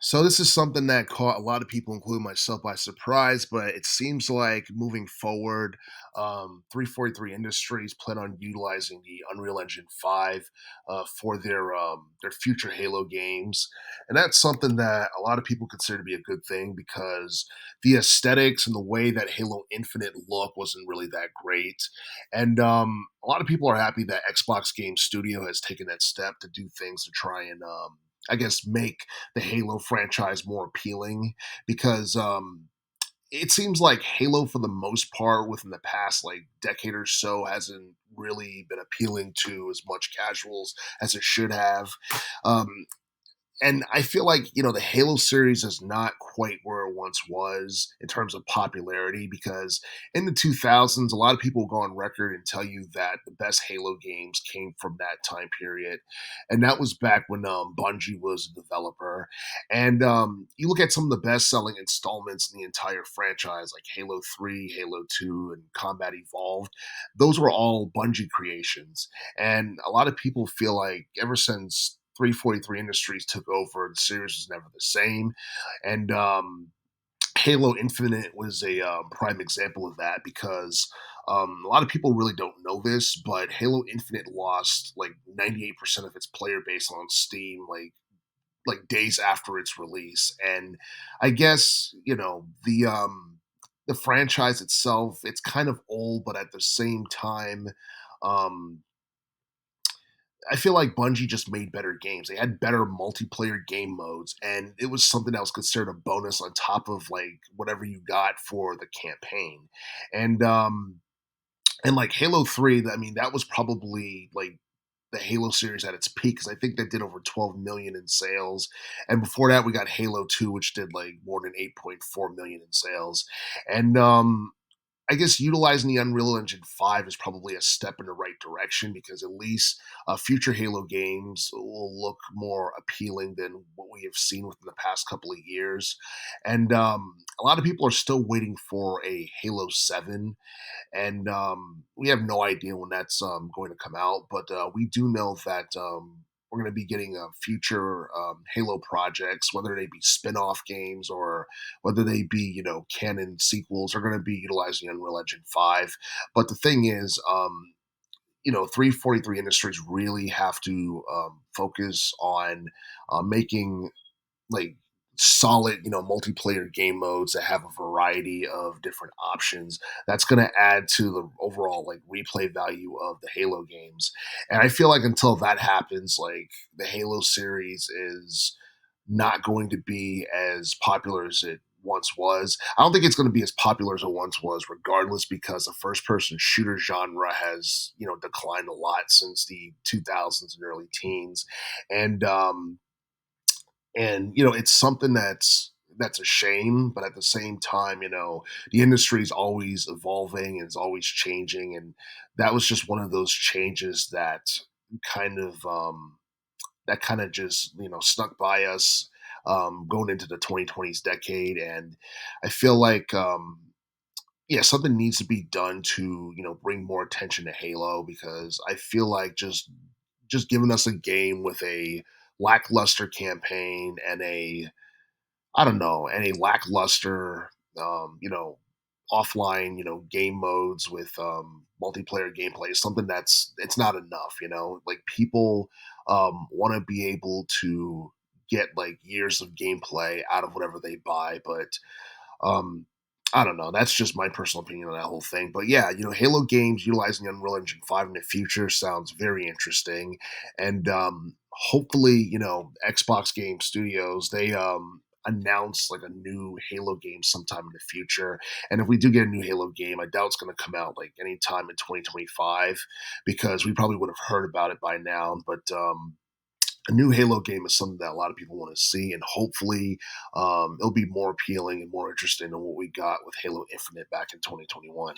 So this is something that caught a lot of people, including myself, by surprise. But it seems like moving forward, 343 Industries plan on utilizing the Unreal Engine 5 for their future Halo games, and that's something that a lot of people consider to be a good thing because the aesthetics and the way that Halo Infinite look wasn't really that great, and a lot of people are happy that Xbox Game Studio has taken that step to do things to try and I guess make the Halo franchise more appealing because it seems like Halo, for the most part, within the past like decade or so, hasn't really been appealing to as much casuals as it should have. Um, and I feel like, the Halo series is not quite where it once was in terms of popularity because in the 2000s, a lot of people go on record and tell you that the best Halo games came from that time period. And that was back when Bungie was a developer. And you look at some of the best selling installments in the entire franchise, like Halo 3, Halo 2, and Combat Evolved. Those were all Bungie creations. And a lot of people feel like ever since 343 Industries took over, the series was never the same. And Halo Infinite was a prime example of that because a lot of people really don't know this, but Halo Infinite lost like 98% of its player base on Steam, like days after its release. And I guess the franchise itself, it's kind of old, but at the same time, um, I feel like Bungie just made better games. They had better multiplayer game modes, and it was something that was considered a bonus on top of like whatever you got for the campaign. And like Halo 3, I mean, that was probably like the Halo series at its peak because I think that did over 12 million in sales. And before that, we got Halo 2, which did like more than 8.4 million in sales. And I guess utilizing the Unreal Engine 5 is probably a step in the right direction because at least future Halo games will look more appealing than what we have seen within the past couple of years. And a lot of people are still waiting for a Halo 7, and we have no idea when that's going to come out, but we do know that we're going to be getting future Halo projects, whether they be spin-off games or whether they be canon sequels, are going to be utilizing Unreal Engine 5. But the thing is, 343 Industries really have to focus on making like solid, multiplayer game modes that have a variety of different options. That's going to add to the overall like replay value of the Halo games. And I feel like until that happens, like the Halo series is not going to be as popular as it once was. I don't think it's going to be as popular as it once was, regardless, because the first person shooter genre has, declined a lot since the 2000s and early teens. And it's something that's a shame, but at the same time, the industry is always evolving and is always changing, and that was just one of those changes kind of that kind of just snuck by us going into the 2020s decade. And I feel like yeah, something needs to be done to bring more attention to Halo because I feel like just giving us a game with a lackluster campaign and a I don't know, and a lackluster offline, game modes with multiplayer gameplay is something it's not enough, Like people want to be able to get like years of gameplay out of whatever they buy, but um, I don't know. That's just my personal opinion on that whole thing. But yeah, Halo games utilizing Unreal Engine 5 in the future sounds very interesting. And hopefully, Xbox Game Studios, they announce like a new Halo game sometime in the future. And if we do get a new Halo game, I doubt it's going to come out like anytime in 2025 because we probably would have heard about it by now. But a new Halo game is something that a lot of people want to see, and hopefully, it'll be more appealing and more interesting than what we got with Halo Infinite back in 2021.